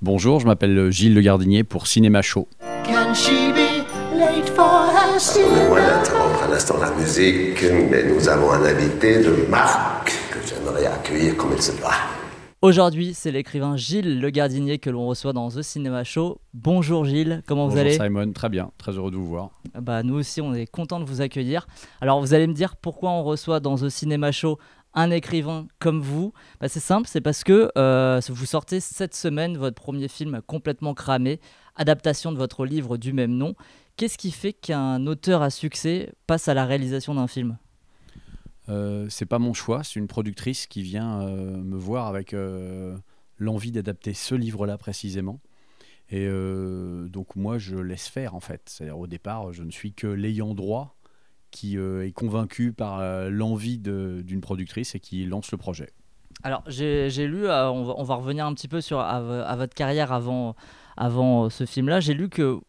Bonjour, je m'appelle Gilles Le Gardinier pour Cinéma Show. Can she be late for her Pardonnez-moi d'interrompre un instant la musique, mais nous avons un invité de marque que j'aimerais accueillir comme il se doit. Aujourd'hui, c'est l'écrivain Gilles Le Gardinier que l'on reçoit dans The Cinema Show. Bonjour Gilles, comment vous allez ? Bonjour Simon, très bien, très heureux de vous voir. Nous aussi, on est content de vous accueillir. Alors, vous allez me dire pourquoi on reçoit dans The Cinema Show un écrivain comme vous. C'est simple, c'est parce que vous sortez cette semaine votre premier film complètement cramé, adaptation de votre livre du même nom. Qu'est-ce qui fait qu'un auteur à succès passe à la réalisation d'un film ? C'est pas mon choix, c'est une productrice qui vient me voir avec l'envie d'adapter ce livre-là précisément. Et donc moi, je laisse faire en fait. C'est-à-dire au départ, je ne suis que l'ayant droit qui est convaincu par l'envie d'une productrice et qui lance le projet. Alors j'ai lu, on va revenir un petit peu à votre carrière avant ce film-là. J'ai lu que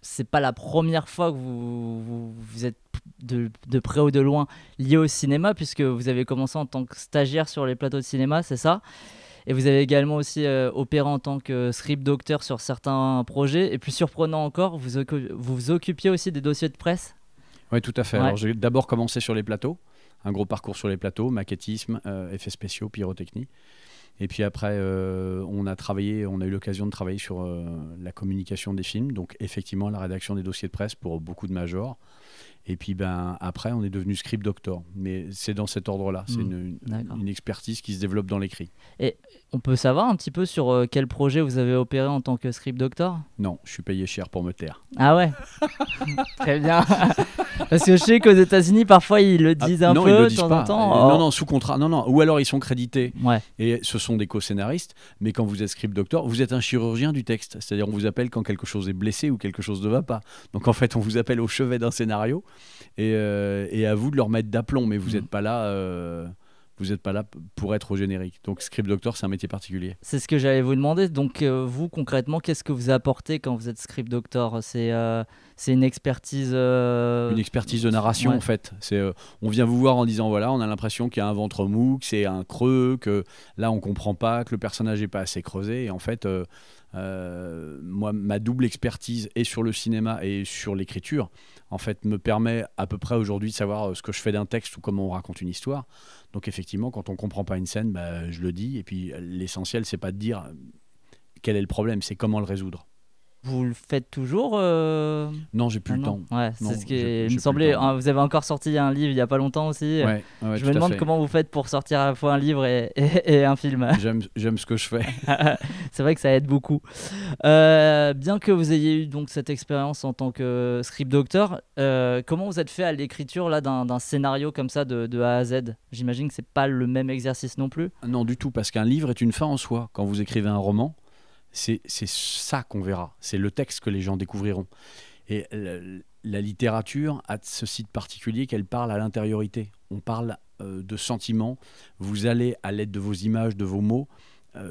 c'est pas la première fois que vous êtes de près ou de loin lié au cinéma, puisque vous avez commencé en tant que stagiaire sur les plateaux de cinéma, c'est ça ? Et vous avez également aussi opéré en tant que script doctor sur certains projets. Et plus surprenant encore, vous vous occupiez aussi des dossiers de presse ? Oui, tout à fait. Ouais. Alors, j'ai d'abord commencé sur les plateaux, un gros parcours sur les plateaux, maquettisme, effets spéciaux, pyrotechnie. Et puis après, on a eu l'occasion de travailler sur la communication des films, donc effectivement la rédaction des dossiers de presse pour beaucoup de majors. Et puis après, on est devenu script doctor. Mais c'est dans cet ordre-là. C'est une expertise qui se développe dans l'écrit. Et on peut savoir un petit peu sur quel projet vous avez opéré en tant que script doctor ? Non, je suis payé cher pour me taire. Ah ouais. Très bien. Parce que je sais qu'aux États-Unis, parfois, ils le disent un non, peu ils le de disent temps pas. en temps. Non, sous contrat. Non. Ou alors ils sont crédités. Ouais. Et ce sont des co-scénaristes. Mais quand vous êtes script doctor, vous êtes un chirurgien du texte. C'est-à-dire on vous appelle quand quelque chose est blessé ou quelque chose ne va pas. Donc en fait, on vous appelle au chevet d'un scénario et à vous de leur mettre d'aplomb. Mais vous n'êtes pas là. Vous n'êtes pas là pour être au générique. Donc script doctor, c'est un métier particulier. C'est ce que j'allais vous demander. Donc vous, concrètement, qu'est-ce que vous apportez quand vous êtes script doctor ? C'est une expertise... Une expertise de narration, ouais. en fait. On vient vous voir en disant, voilà, on a l'impression qu'il y a un ventre mou, que c'est un creux, que là, on ne comprend pas, que le personnage n'est pas assez creusé. Et en fait, moi, ma double expertise et sur le cinéma et sur l'écriture, en fait, me permet à peu près aujourd'hui de savoir ce que je fais d'un texte ou comment on raconte une histoire. Donc effectivement, quand on ne comprend pas une scène, je le dis. Et puis l'essentiel, c'est pas de dire quel est le problème, c'est comment le résoudre. Vous le faites toujours Non, j'ai plus le temps. Ouais, Non, c'est ce qui j'ai me plus semblait. le temps. Vous avez encore sorti un livre il n'y a pas longtemps aussi. Ouais, Je me demande comment vous faites pour sortir à la fois un livre et un film. J'aime ce que je fais. C'est vrai que ça aide beaucoup. Bien que vous ayez eu donc cette expérience en tant que script doctor, comment vous êtes fait à l'écriture là, d'un scénario comme ça de A à Z ? J'imagine que c'est pas le même exercice non plus. Non, du tout, parce qu'un livre est une fin en soi. Quand vous écrivez un roman, c'est ça qu'on verra. C'est le texte que les gens découvriront. Et la littérature a ce site particulier qu'elle parle à l'intériorité. On parle de sentiments. Vous allez, à l'aide de vos images, de vos mots,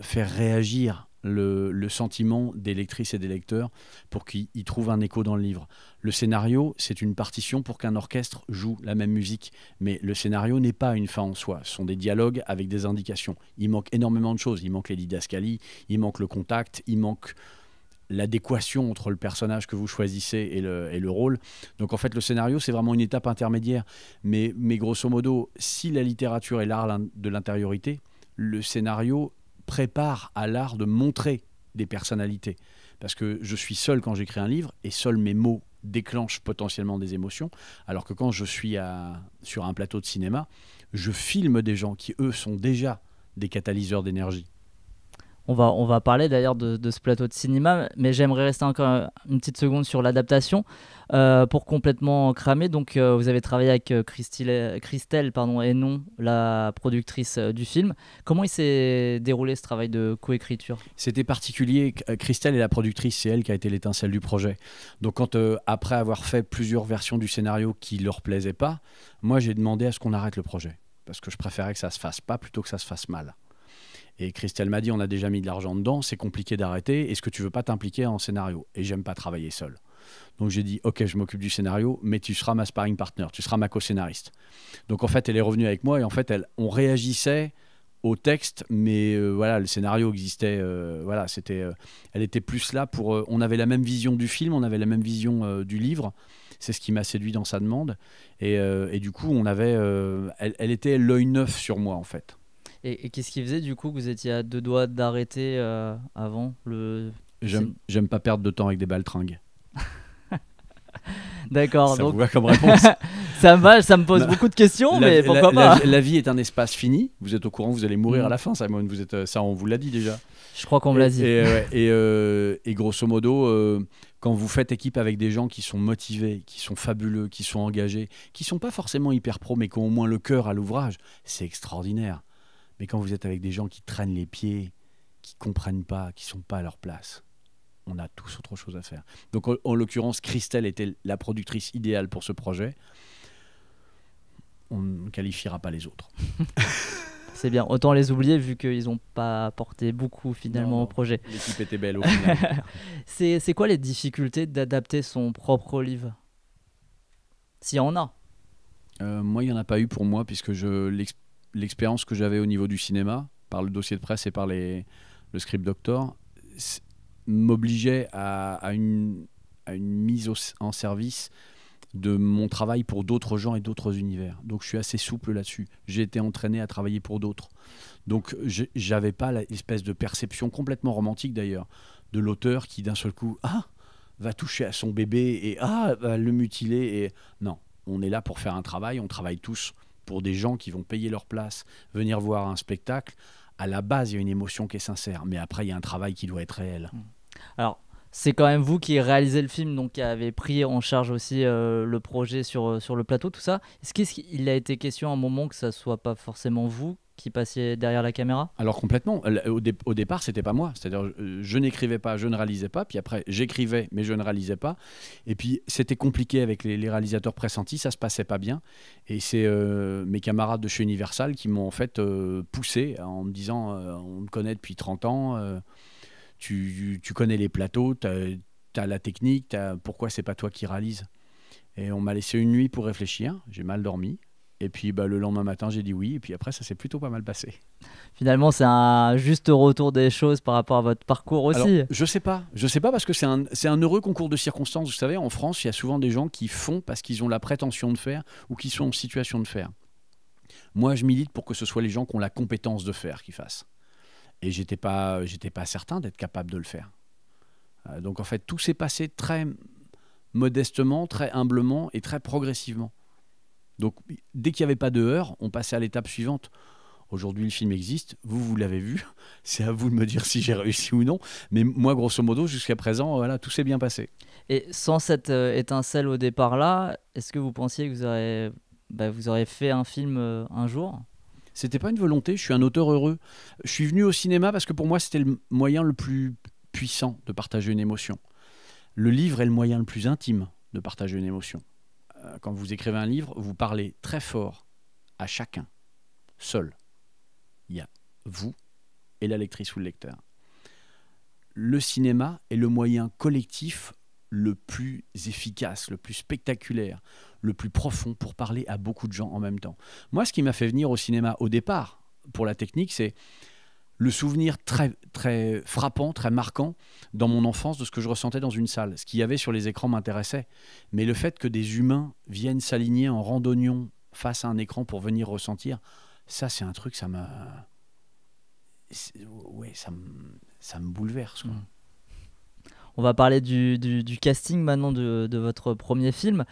faire réagir le sentiment des lectrices et des lecteurs pour qu'ils trouvent un écho dans le livre. Le scénario, c'est une partition pour qu'un orchestre joue la même musique. Mais le scénario n'est pas une fin en soi. Ce sont des dialogues avec des indications. Il manque énormément de choses. Il manque les didascalies, il manque le contact, il manque l'adéquation entre le personnage que vous choisissez et le rôle. Donc en fait, le scénario, c'est vraiment une étape intermédiaire. Mais grosso modo, si la littérature est l'art de l'intériorité, le scénario prépare à l'art de montrer des personnalités. Parce que je suis seul quand j'écris un livre et seuls mes mots déclenchent potentiellement des émotions. Alors que quand je suis sur un plateau de cinéma, je filme des gens qui, eux, sont déjà des catalyseurs d'énergie. On va parler d'ailleurs de ce plateau de cinéma, mais j'aimerais rester encore une petite seconde sur l'adaptation pour complètement cramer. Donc, vous avez travaillé avec Christelle et non la productrice du film. Comment il s'est déroulé ce travail de coécriture ? C'était particulier. Christelle est la productrice, c'est elle qui a été l'étincelle du projet. Donc, quand après avoir fait plusieurs versions du scénario qui leur plaisaient pas, moi j'ai demandé à ce qu'on arrête le projet parce que je préférais que ça se fasse pas plutôt que ça se fasse mal. Et Christelle m'a dit, on a déjà mis de l'argent dedans, c'est compliqué d'arrêter, est-ce que tu veux pas t'impliquer en scénario ? Et j'aime pas travailler seul. Donc j'ai dit, ok, je m'occupe du scénario, mais tu seras ma sparring partner, tu seras ma co-scénariste. Donc en fait, elle est revenue avec moi et en fait, on réagissait au texte, mais voilà, le scénario existait. Voilà, elle était plus là pour. On avait la même vision du film, on avait la même vision du livre. C'est ce qui m'a séduit dans sa demande. Et du coup, elle était l'œil neuf sur moi, en fait. Et qu'est-ce qui faisait du coup que vous étiez à 2 doigts d'arrêter avant J'aime pas perdre de temps avec des baltringues. D'accord, Ça donc vous va comme réponse? ça me pose beaucoup de questions, mais pourquoi pas. La vie est un espace fini. Vous êtes au courant, vous allez mourir à la fin, Simon. Ça, on vous l'a dit déjà. Je crois qu'on me l'a dit. Et grosso modo, quand vous faites équipe avec des gens qui sont motivés, qui sont fabuleux, qui sont engagés, qui sont pas forcément hyper pros, mais qui ont au moins le cœur à l'ouvrage, c'est extraordinaire. Mais quand vous êtes avec des gens qui traînent les pieds, qui comprennent pas, qui sont pas à leur place, on a tous autre chose à faire. Donc en l'occurrence, Christelle était la productrice idéale pour ce projet. On ne qualifiera pas les autres. C'est bien, autant les oublier vu qu'ils n'ont pas apporté beaucoup finalement au projet. L'équipe était belle au final. C'est quoi les difficultés d'adapter son propre livre? S'il y en a. Moi, il n'y en a pas eu pour moi, puisque l'expérience que j'avais au niveau du cinéma, par le dossier de presse et par le script doctor, m'obligeait à une mise en service de mon travail pour d'autres gens et d'autres univers. Donc je suis assez souple là-dessus. J'ai été entraîné à travailler pour d'autres. Donc j'avais pas l'espèce de perception complètement romantique d'ailleurs de l'auteur qui d'un seul coup va toucher à son bébé et va le mutiler. Et non, on est là pour faire un travail. On travaille tous pour des gens qui vont payer leur place, venir voir un spectacle. À la base, il y a une émotion qui est sincère, mais après il y a un travail qui doit être réel. Alors, c'est quand même vous qui réalisez le film, donc qui avez pris en charge aussi le projet sur le plateau, tout ça. Est-ce qu'il a été question à un moment que ça soit pas forcément vous qui passiez derrière la caméra? Alors complètement. Au départ, c'était pas moi. C'est-à-dire, je n'écrivais pas, je ne réalisais pas. Puis après, j'écrivais, mais je ne réalisais pas. Et puis, c'était compliqué avec les réalisateurs pressentis. Ça se passait pas bien. Et c'est mes camarades de chez Universal qui m'ont en fait poussé en me disant on me connaît depuis 30 ans. Tu connais les plateaux, tu as la technique, pourquoi c'est pas toi qui réalise? Et on m'a laissé une nuit pour réfléchir, j'ai mal dormi. Et puis le lendemain matin, j'ai dit oui. Et puis après, ça s'est plutôt pas mal passé. Finalement, c'est un juste retour des choses par rapport à votre parcours aussi. Alors, je sais pas parce que c'est un heureux concours de circonstances. Vous savez, en France, il y a souvent des gens qui font parce qu'ils ont la prétention de faire ou qui sont en situation de faire. Moi, je milite pour que ce soit les gens qui ont la compétence de faire qui fassent. Et j'étais pas certain d'être capable de le faire. Donc en fait, tout s'est passé très modestement, très humblement et très progressivement. Donc dès qu'il n'y avait pas de heurts, on passait à l'étape suivante. Aujourd'hui, le film existe, vous l'avez vu, c'est à vous de me dire si j'ai réussi ou non. Mais moi, grosso modo, jusqu'à présent, voilà, tout s'est bien passé. Et sans cette étincelle au départ là, est-ce que vous pensiez que vous auriez fait un film un jour? C'était pas une volonté, je suis un auteur heureux. Je suis venu au cinéma parce que pour moi, c'était le moyen le plus puissant de partager une émotion. Le livre est le moyen le plus intime de partager une émotion. Quand vous écrivez un livre, vous parlez très fort à chacun, seul. Il y a vous et la lectrice ou le lecteur. Le cinéma est le moyen collectif le plus efficace, le plus spectaculaire, le plus profond pour parler à beaucoup de gens en même temps. Moi, ce qui m'a fait venir au cinéma au départ, pour la technique, c'est le souvenir très, très frappant, très marquant dans mon enfance de ce que je ressentais dans une salle. Ce qu'il y avait sur les écrans m'intéressait, mais le fait que des humains viennent s'aligner en randonnion face à un écran pour venir ressentir, ça c'est un truc, ça me bouleverse, quoi. On va parler du casting maintenant de votre premier film.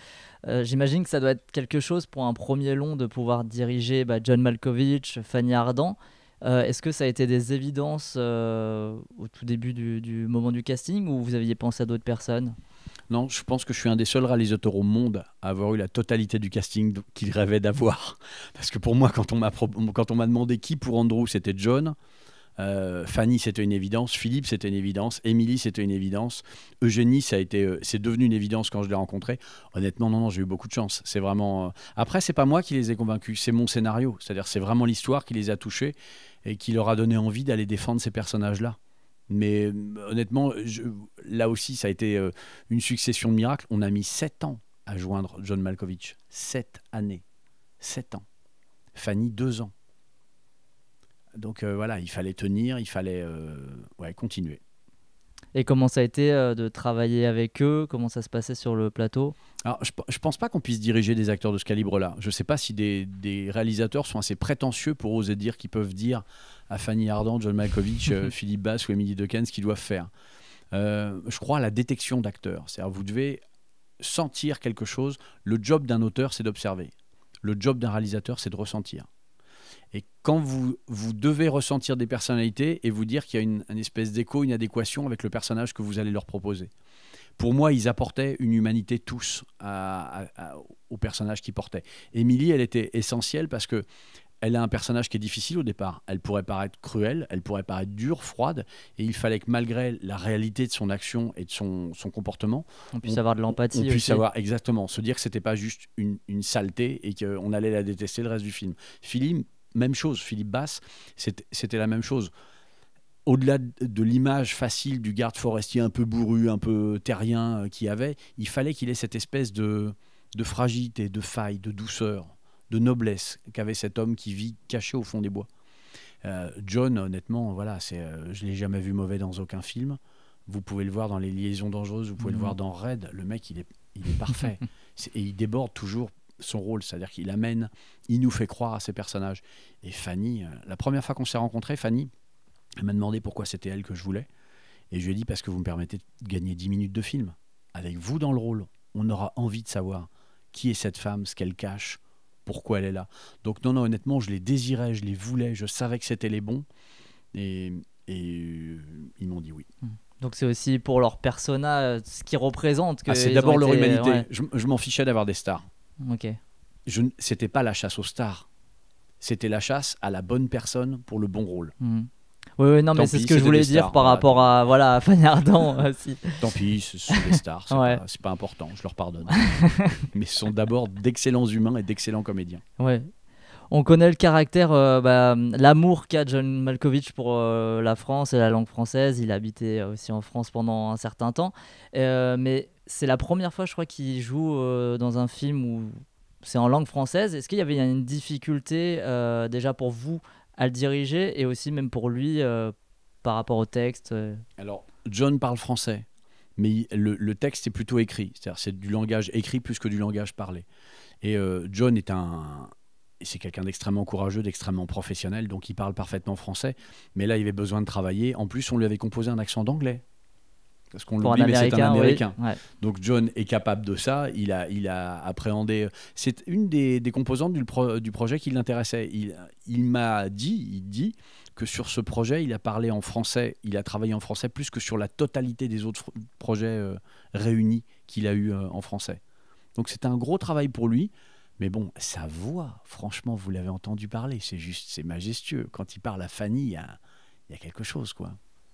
J'imagine que ça doit être quelque chose pour un premier long de pouvoir diriger John Malkovich, Fanny Ardant. Est-ce que ça a été des évidences au tout début du moment du casting ou vous aviez pensé à d'autres personnes? Non, je pense que je suis un des seuls réalisateurs au monde à avoir eu la totalité du casting qu'il rêvait d'avoir. Parce que pour moi, quand on m'a demandé qui pour Andrew, c'était John. Fanny, c'était une évidence. Philippe, c'était une évidence. Émilie, c'était une évidence. Eugénie, c'est devenu une évidence quand je l'ai rencontrée. Honnêtement, non, j'ai eu beaucoup de chance. C'est vraiment. Après, c'est pas moi qui les ai convaincus, c'est mon scénario. C'est-à-dire, c'est vraiment l'histoire qui les a touchés et qui leur a donné envie d'aller défendre ces personnages-là. Mais honnêtement, là aussi, ça a été une succession de miracles. On a mis 7 ans à joindre John Malkovich. 7 années. 7 ans. Fanny, 2 ans. Donc voilà, il fallait tenir, il fallait continuer. Et comment ça a été de travailler avec eux? Comment ça se passait sur le plateau? Alors, je pense pas qu'on puisse diriger des acteurs de ce calibre-là. Je sais pas si des réalisateurs sont assez prétentieux pour oser dire qu'ils peuvent dire à Fanny Ardant, John Malkovich, Philippe Bass ou Emily Dequesne ce qu'ils doivent faire. Je crois à la détection d'acteurs. C'est-à-dire vous devez sentir quelque chose. Le job d'un auteur, c'est d'observer. Le job d'un réalisateur, c'est de ressentir. Et quand vous devez ressentir des personnalités et vous dire qu'il y a une espèce d'écho, une adéquation avec le personnage que vous allez leur proposer. Pour moi, ils apportaient une humanité tous au personnage qu'ils portaient. Émilie, elle était essentielle parce que elle a un personnage qui est difficile au départ. Elle pourrait paraître cruelle, elle pourrait paraître dure, froide, et il fallait que malgré la réalité de son action et de son comportement, on puisse avoir de l'empathie. On puisse avoir exactement, se dire que c'était pas juste une saleté et qu'on allait la détester le reste du film. Philippe, même chose. Philippe Bass, c'était la même chose. Au-delà de l'image facile du garde forestier un peu bourru, un peu terrien qu'il avait, il fallait qu'il ait cette espèce de fragilité, de faille, de douceur, de noblesse qu'avait cet homme qui vit caché au fond des bois. John, honnêtement, voilà, je ne l'ai jamais vu mauvais dans aucun film. Vous pouvez le voir dans Les Liaisons Dangereuses, vous pouvez le voir dans Raid. Le mec, il est parfait. Et il déborde toujours son rôle, c'est-à-dire qu'il amène, il nous fait croire à ses personnages. Et Fanny, la première fois qu'on s'est rencontrés, Fanny, elle m'a demandé pourquoi c'était elle que je voulais. Et je lui ai dit parce que vous me permettez de gagner 10 minutes de film. Avec vous dans le rôle, on aura envie de savoir qui est cette femme, ce qu'elle cache, pourquoi elle est là. Donc non, honnêtement, je les désirais, je les voulais, je savais que c'était les bons. Et ils m'ont dit oui. Donc c'est aussi pour leur persona, ce qu'ils représentent. C'est d'abord leur humanité. Ouais. Je m'en fichais d'avoir des stars. Ok. C'était pas la chasse aux stars. C'était la chasse à la bonne personne pour le bon rôle. Oui, non, mais c'est ce que je voulais dire par rapport à Fanny Ardant aussi. Tant pis, ce sont des stars, c'est pas important, je leur pardonne. Mais ce sont d'abord d'excellents humains et d'excellents comédiens. Ouais. On connaît le caractère, l'amour qu'a John Malkovich pour la France et la langue française. Il habitait aussi en France pendant un certain temps. Mais c'est la première fois, je crois, qu'il joue dans un film où c'est en langue française. Est-ce qu'il y avait une difficulté déjà pour vous à le diriger et aussi même pour lui par rapport au texte? Alors, John parle français, mais le texte est plutôt écrit. C'est-à-dire c'est du langage écrit plus que du langage parlé. Et John c'est quelqu'un d'extrêmement courageux, d'extrêmement professionnel, donc il parle parfaitement français. Mais là, il avait besoin de travailler. En plus, on lui avait composé un accent d'anglais. Parce qu'on l'oublie, mais c'est un Américain. Oui. Ouais. Donc John est capable de ça. Il a appréhendé. C'est une des composantes du projet qui l'intéressait. Il m'a dit que sur ce projet, il a parlé en français. Il a travaillé en français plus que sur la totalité des autres projets réunis qu'il a eu en français. Donc c'était un gros travail pour lui. Mais bon, sa voix, franchement, vous l'avez entendu parler. C'est majestueux. Quand il parle à Fanny, il y a quelque chose, quoi.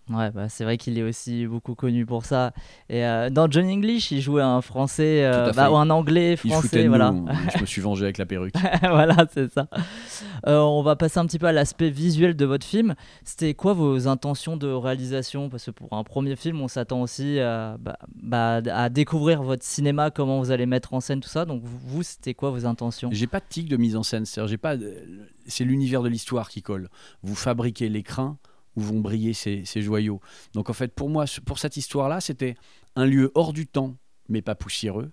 Ouais, c'est vrai qu'il est aussi beaucoup connu pour ça. Et dans John English, il jouait un français ou un anglais français. Voilà. Je me suis vengé avec la perruque. Voilà, c'est ça. On va passer un petit peu à l'aspect visuel de votre film. C'était quoi vos intentions de réalisation? Parce que pour un premier film, on s'attend aussi à découvrir votre cinéma, comment vous allez mettre en scène tout ça. Donc vous, c'était quoi vos intentions? J'ai pas de tic de mise en scène. C'est l'univers de l'histoire qui colle. Vous fabriquez l'écrin où vont briller ces joyaux. Donc en fait, pour moi, pour cette histoire-là, c'était un lieu hors du temps, mais pas poussiéreux,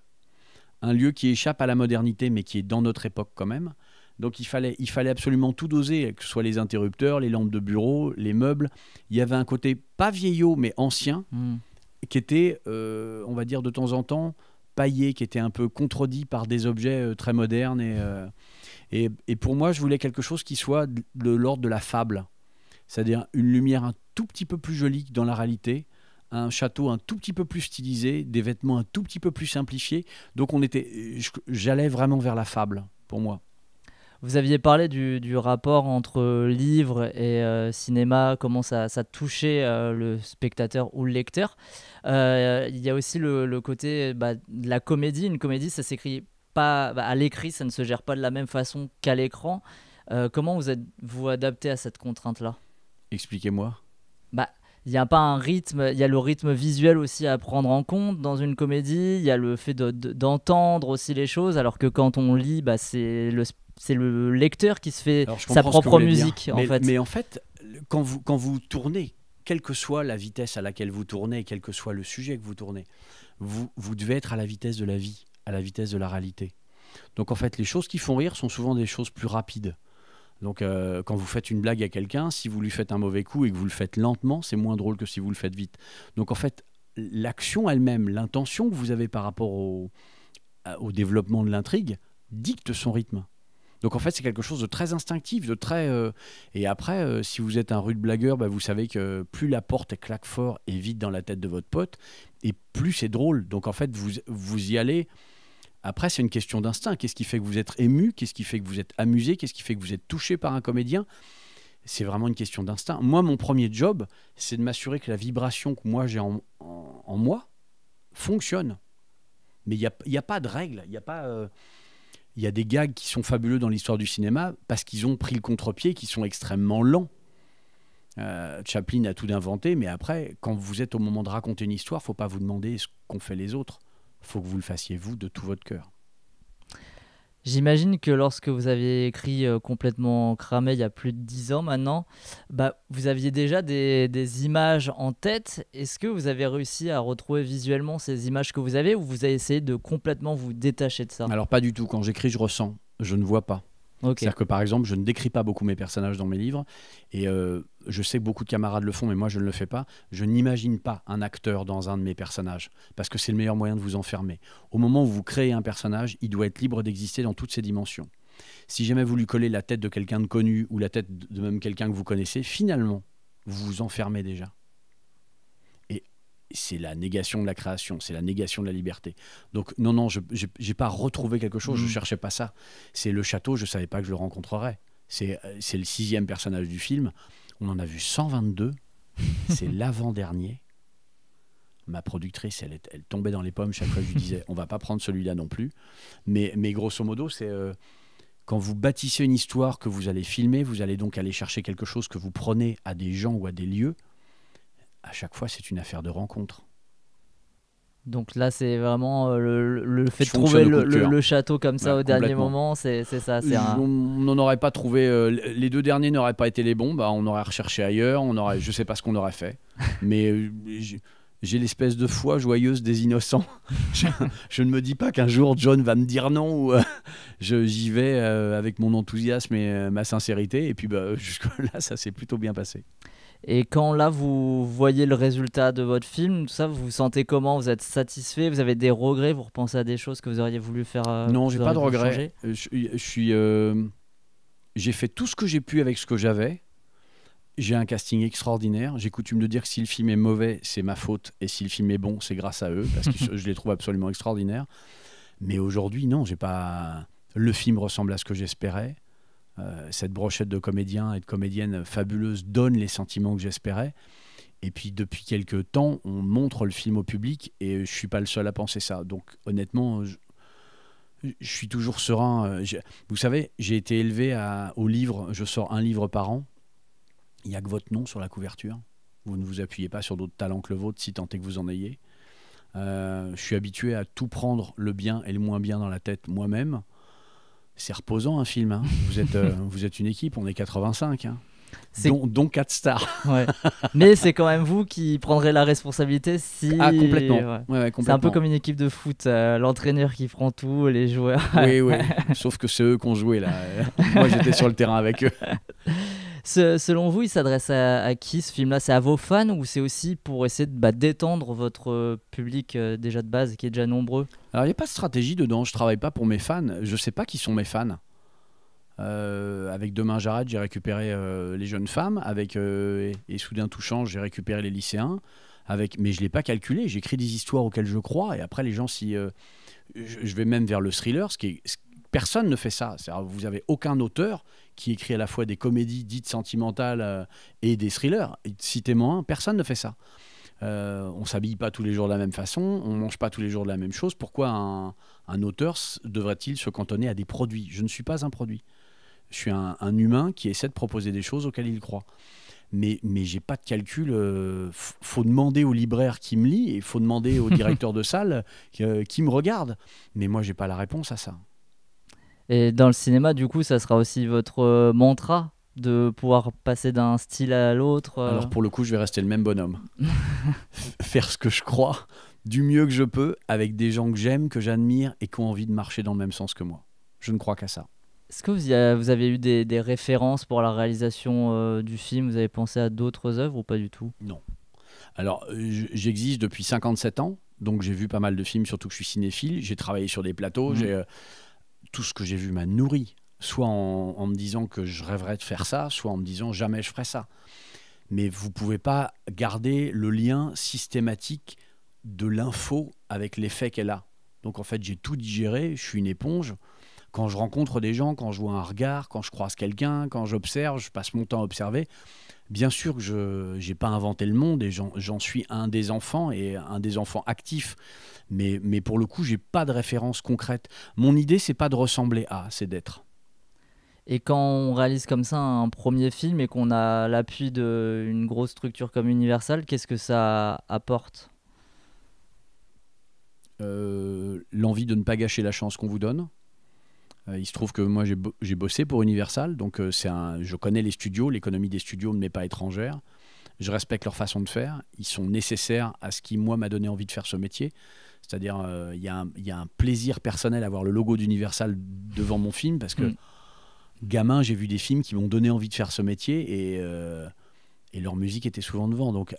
un lieu qui échappe à la modernité, mais qui est dans notre époque quand même. Donc il fallait absolument tout doser, que ce soit les interrupteurs, les lampes de bureau, les meubles. Il y avait un côté pas vieillot, mais ancien, qui était, on va dire de temps en temps, paillé, qui était un peu contredit par des objets très modernes. Et pour moi, je voulais quelque chose qui soit de l'ordre de la fable. C'est-à-dire une lumière un tout petit peu plus jolie que dans la réalité, un château un tout petit peu plus stylisé, des vêtements un tout petit peu plus simplifiés. Donc j'allais vraiment vers la fable, pour moi. Vous aviez parlé du rapport entre livre et cinéma, comment ça touchait le spectateur ou le lecteur. Il y a aussi le côté de la comédie. Une comédie, ça s'écrit pas à l'écrit, ça ne se gère pas de la même façon qu'à l'écran. Comment vous êtes-vous adapté à cette contrainte-là? Expliquez-moi. Il n'y a pas un rythme, il y a le rythme visuel aussi à prendre en compte dans une comédie, il y a le fait d'entendre aussi les choses, alors que quand on lit, c'est c'est le lecteur qui se fait Alors, je sa comprends ce que propre vous voulez dire. musique en fait. Mais en fait, quand vous tournez, quelle que soit la vitesse à laquelle vous tournez, quel que soit le sujet que vous tournez, vous devez être à la vitesse de la vie, à la vitesse de la réalité. Donc en fait, les choses qui font rire sont souvent des choses plus rapides. Donc quand vous faites une blague à quelqu'un, si vous lui faites un mauvais coup et que vous le faites lentement, c'est moins drôle que si vous le faites vite. Donc en fait, l'action elle-même, l'intention que vous avez par rapport au développement de l'intrigue, dicte son rythme. Donc en fait, c'est quelque chose de très instinctif, de très... Et après, si vous êtes un rude blagueur, vous savez que plus la porte claque fort et vite dans la tête de votre pote, et plus c'est drôle. Donc en fait, vous y allez... Après, c'est une question d'instinct. Qu'est-ce qui fait que vous êtes ému? Qu'est-ce qui fait que vous êtes amusé? Qu'est-ce qui fait que vous êtes touché par un comédien? C'est vraiment une question d'instinct. Moi, mon premier job, c'est de m'assurer que la vibration que moi j'ai en moi fonctionne. Mais il n'y a pas de règle. Il y a des gags qui sont fabuleux dans l'histoire du cinéma parce qu'ils ont pris le contre-pied, qui sont extrêmement lents. Chaplin a tout inventé, mais après, quand vous êtes au moment de raconter une histoire, il ne faut pas vous demander ce qu'ont fait les autres. Il faut que vous le fassiez, vous, de tout votre cœur. J'imagine que lorsque vous aviez écrit Complètement cramé il y a plus de 10 ans maintenant, vous aviez déjà des images en tête. Est-ce que vous avez réussi à retrouver visuellement ces images que vous avez ou vous avez essayé de complètement vous détacher de ça? Alors pas du tout. Quand j'écris, je ressens. Je ne vois pas. Okay. C'est-à-dire que par exemple, je ne décris pas beaucoup mes personnages dans mes livres et je sais que beaucoup de camarades le font, mais moi je ne le fais pas. Je n'imagine pas un acteur dans un de mes personnages parce que c'est le meilleur moyen de vous enfermer. Au moment où vous créez un personnage, il doit être libre d'exister dans toutes ses dimensions. Si jamais vous lui collez la tête de quelqu'un de connu ou la tête de même quelqu'un que vous connaissez, finalement, vous vous enfermez déjà. C'est la négation de la création, c'est la négation de la liberté. Donc non, je n'ai pas retrouvé quelque chose, je ne cherchais pas ça. C'est le château, je ne savais pas que je le rencontrerais. C'est le 6e personnage du film. On en a vu 122. C'est l'avant-dernier. Ma productrice, elle tombait dans les pommes chaque fois que je lui disais on ne va pas prendre celui-là non plus. Mais grosso modo, c'est quand vous bâtissez une histoire que vous allez filmer, vous allez donc aller chercher quelque chose que vous prenez à des gens ou à des lieux. À chaque fois, c'est une affaire de rencontre. Donc là, c'est vraiment le fait de trouver le château comme ça au dernier moment, c'est ça. On n'en aurait pas trouvé. Les 2 derniers n'auraient pas été les bons. On aurait recherché ailleurs. Je ne sais pas ce qu'on aurait fait. Mais j'ai l'espèce de foi joyeuse des innocents. Je ne me dis pas qu'un jour John va me dire non. Ou, j'y vais avec mon enthousiasme et ma sincérité. Et puis jusque-là, ça s'est plutôt bien passé. Et quand là vous voyez le résultat de votre film, tout ça, vous vous sentez comment? Vous êtes satisfait? Vous avez des regrets? Vous repensez à des choses que vous auriez voulu faire? Non, j'ai pas de regrets. J'ai fait tout ce que j'ai pu avec ce que j'avais. J'ai un casting extraordinaire. J'ai coutume de dire que si le film est mauvais, c'est ma faute. Et si le film est bon, c'est grâce à eux. Parce que je les trouve absolument extraordinaires. Mais aujourd'hui, non, j'ai pas... Le film ressemble à ce que j'espérais. Cette brochette de comédiens et de comédiennes fabuleuses donne les sentiments que j'espérais. Et puis depuis quelques temps, on montre le film au public et je ne suis pas le seul à penser ça. Donc honnêtement, je suis toujours serein. Vous savez, j'ai été élevé au livre. Je sors un livre par an. Il n'y a que votre nom sur la couverture. Vous ne vous appuyez pas sur d'autres talents que le vôtre, si tant est que vous en ayez. Je suis habitué à tout prendre, le bien et le moins bien dans la tête moi-même. C'est reposant un film, hein. Vous êtes une équipe, on est 85, hein. Dont 4 stars. Ouais. Mais c'est quand même vous qui prendrez la responsabilité si... Ah, complètement. Ouais, complètement. C'est un peu comme une équipe de foot, l'entraîneur qui prend tout, les joueurs. Oui, sauf que c'est eux qui ont joué là. Moi j'étais sur le terrain avec eux. Selon vous, il s'adresse à qui ce film-là? C'est à vos fans ou c'est aussi pour essayer de d'étendre votre public déjà de base qui est déjà nombreux? Alors il n'y a pas de stratégie dedans, je ne travaille pas pour mes fans, je ne sais pas qui sont mes fans. Avec Demain j'arrête, j'ai récupéré les jeunes femmes, et Soudain tout change, j'ai récupéré les lycéens. Mais je ne l'ai pas calculé, j'écris des histoires auxquelles je crois et après les gens, si je vais même vers le thriller, personne ne fait ça. Vous n'avez aucun auteur qui écrit à la fois des comédies dites sentimentales et des thrillers. Citez-moi un, personne ne fait ça. On ne s'habille pas tous les jours de la même façon, on ne mange pas tous les jours de la même chose. Pourquoi un auteur devrait-il se cantonner à des produits? Je ne suis pas un produit. Je suis un humain qui essaie de proposer des choses auxquelles il croit. Mais j'ai pas de calcul. Faut demander au libraire qui me lit et faut demander au directeur de salle qui me regarde. Mais moi, j'ai pas la réponse à ça. Et dans le cinéma, du coup, ça sera aussi votre mantra de pouvoir passer d'un style à l'autre. Alors pour le coup, je vais rester le même bonhomme. Faire ce que je crois du mieux que je peux avec des gens que j'aime, que j'admire et qui ont envie de marcher dans le même sens que moi. Je ne crois qu'à ça. Est-ce que vous avez eu des références pour la réalisation du film? Vous avez pensé à d'autres œuvres ou pas du tout? Non. Alors, j'existe depuis 57 ans, donc j'ai vu pas mal de films, surtout que je suis cinéphile. J'ai travaillé sur des plateaux. Tout ce que j'ai vu m'a nourri, soit en me disant que je rêverais de faire ça, soit en me disant jamais je ferai ça. Mais vous pouvez pas garder le lien systématique de l'info avec l'effet qu'elle a. Donc en fait, j'ai tout digéré, je suis une éponge. Quand je rencontre des gens, quand je vois un regard, quand je croise quelqu'un, quand j'observe, je passe mon temps à observer. Bien sûr que je n'ai pas inventé le monde et j'en suis un des enfants et un des enfants actifs. Mais pour le coup, je n'ai pas de référence concrète. Mon idée, c'est pas de ressembler à, c'est d'être. Et quand on réalise comme ça un premier film et qu'on a l'appui d'une grosse structure comme Universal, qu'est-ce que ça apporte? L'envie de ne pas gâcher la chance qu'on vous donne. Il se trouve que moi j'ai bossé pour Universal, donc je connais les studios, l'économie des studios ne m'est pas étrangère. Je respecte leur façon de faire, ils sont nécessaires à ce qui moi m'a donné envie de faire ce métier. C'est-à-dire il y a un plaisir personnel à voir le logo d'Universal devant mon film, parce que gamin j'ai vu des films qui m'ont donné envie de faire ce métier et leur musique était souvent devant. Donc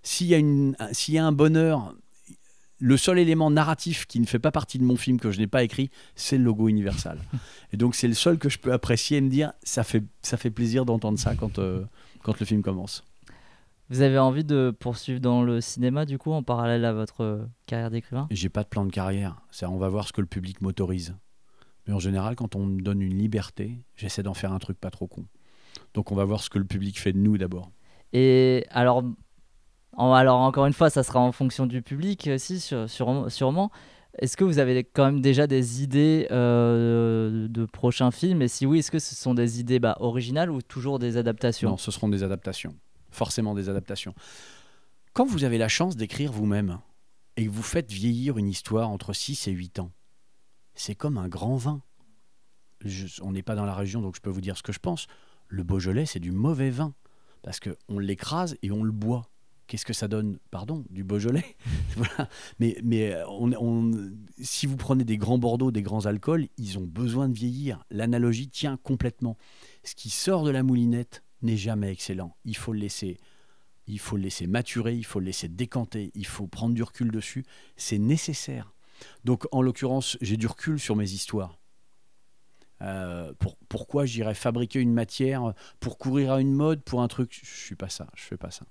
s'il y a un bonheur. Le seul élément narratif qui ne fait pas partie de mon film, que je n'ai pas écrit, c'est le logo Universal. Et donc c'est le seul que je peux apprécier et me dire ça fait plaisir d'entendre ça quand le film commence. Vous avez envie de poursuivre dans le cinéma du coup en parallèle à votre carrière d'écrivain? J'ai pas de plan de carrière. On va voir ce que le public m'autorise. Mais en général, quand on me donne une liberté, j'essaie d'en faire un truc pas trop con. Donc on va voir ce que le public fait de nous d'abord. Et alors encore une fois, ça sera en fonction du public aussi, sûrement. Est-ce que vous avez quand même déjà des idées de prochains films? Et si oui, est-ce que ce sont des idées originales ou toujours des adaptations? Non, ce seront des adaptations. Forcément des adaptations. Quand vous avez la chance d'écrire vous-même et que vous faites vieillir une histoire entre 6 et 8 ans, c'est comme un grand vin. On n'est pas dans la région, donc je peux vous dire ce que je pense. Le Beaujolais, c'est du mauvais vin parce qu'on l'écrase et on le boit. Qu'est-ce que ça donne? Pardon, du Beaujolais. Voilà. Mais si vous prenez des grands Bordeaux, des grands alcools, ils ont besoin de vieillir. L'analogie tient complètement. Ce qui sort de la moulinette n'est jamais excellent. Il faut le laisser maturer, il faut le laisser décanter, il faut prendre du recul dessus. C'est nécessaire. Donc, en l'occurrence, j'ai du recul sur mes histoires. Pourquoi j'irais fabriquer une matière pour courir à une mode, pour un truc? Je suis pas ça, je fais pas ça.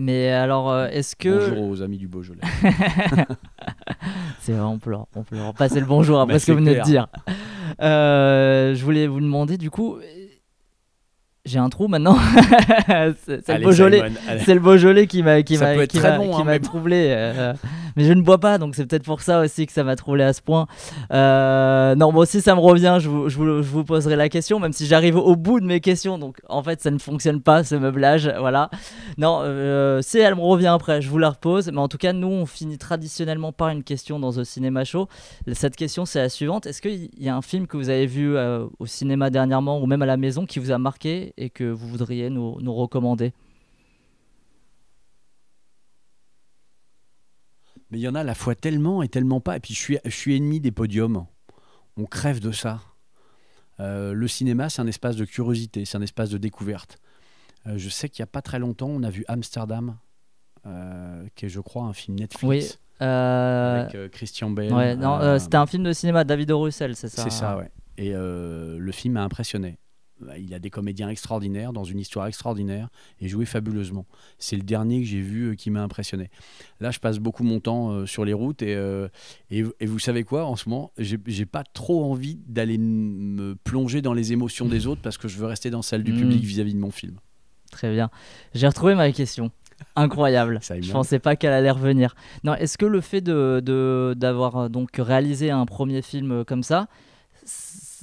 Mais alors, est-ce que... Bonjour aux amis du Beaujolais. C'est vrai, on peut leur passer le bonjour après ce que vous venez de dire. Je voulais vous demander, du coup, j'ai un trou maintenant. c'est le Beaujolais. C'est le Beaujolais qui m'a troublé. Mais je ne bois pas, donc c'est peut-être pour ça aussi que ça m'a troublé à ce point. Non, moi aussi ça me revient. Je vous poserai la question, même si j'arrive au bout de mes questions. Donc en fait, ça ne fonctionne pas ce meublage. Voilà. Non, si elle me revient après, je vous la repose. Mais en tout cas, nous, on finit traditionnellement par une question dans The Cinema Show. Cette question, c'est la suivante. Est-ce qu'il y a un film que vous avez vu au cinéma dernièrement ou même à la maison qui vous a marqué et que vous voudriez nous recommander? Mais il y en a à la fois tellement et tellement pas. Et puis je suis ennemi des podiums. On crève de ça. Le cinéma, c'est un espace de curiosité, c'est un espace de découverte. Je sais qu'il n'y a pas très longtemps, on a vu Amsterdam, qui est, je crois, un film Netflix. Oui. Avec Christian Bale. Ouais, non, c'était un film de cinéma, David O. Russell, c'est ça? C'est ça, ouais. Et le film m'a impressionné. Il a des comédiens extraordinaires dans une histoire extraordinaire et joué fabuleusement. C'est le dernier que j'ai vu qui m'a impressionné. Là, je passe beaucoup mon temps sur les routes et vous savez quoi, en ce moment, j'ai pas trop envie d'aller me plonger dans les émotions des autres parce que je veux rester dans celle du public vis-à-vis de mon film. Très bien. J'ai retrouvé ma question. Incroyable. Je pensais pas qu'elle allait revenir. Non, est-ce que le fait d'avoir donc réalisé un premier film comme ça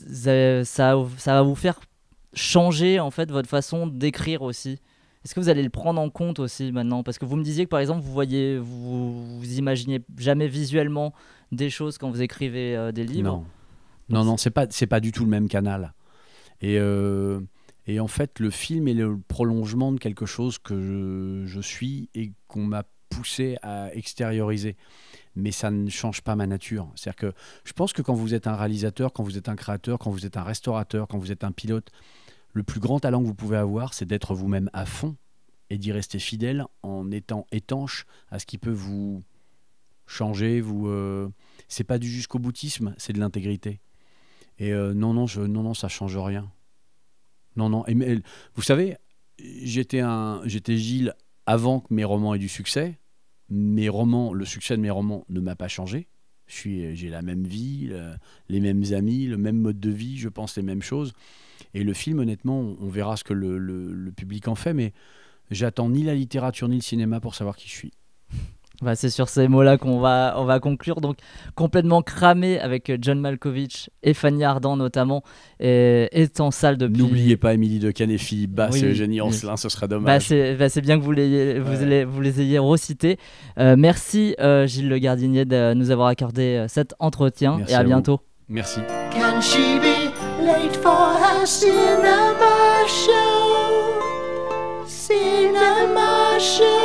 va vous faire changer en fait votre façon d'écrire aussi? Est-ce que vous allez le prendre en compte aussi maintenant? Parce que vous me disiez que par exemple vous imaginez jamais visuellement des choses quand vous écrivez des livres. Non, c'est pas du tout le même canal. Et en fait, le film est le prolongement de quelque chose que je suis et qu'on m'a poussé à extérioriser. Mais ça ne change pas ma nature. C'est-à-dire que je pense que quand vous êtes un réalisateur, quand vous êtes un créateur, quand vous êtes un restaurateur, quand vous êtes un pilote, le plus grand talent que vous pouvez avoir, c'est d'être vous-même à fond et d'y rester fidèle en étant étanche à ce qui peut vous changer. C'est pas du jusqu'au boutisme, c'est de l'intégrité. Et non, ça change rien. Non. Mais, vous savez, j'étais Gilles avant que mes romans aient du succès. Le succès de mes romans ne m'a pas changé. J'ai la même vie, les mêmes amis, le même mode de vie, je pense les mêmes choses. Et le film, honnêtement, on verra ce que le public en fait, mais j'attends ni la littérature ni le cinéma pour savoir qui je suis. Bah, c'est sur ces mots-là on va conclure. Donc, complètement cramé avec John Malkovich et Fanny Ardant notamment, est en salle depuis... N'oubliez pas Émilie Dequesne et Philippe Basse et Eugénie Ancelin, ce serait dommage. C'est bien que vous les ayez recités. Merci Gilles Le Gardinier de nous avoir accordé cet entretien. Merci et à bientôt. Merci. Can she be late for her cinema show? Cinema show.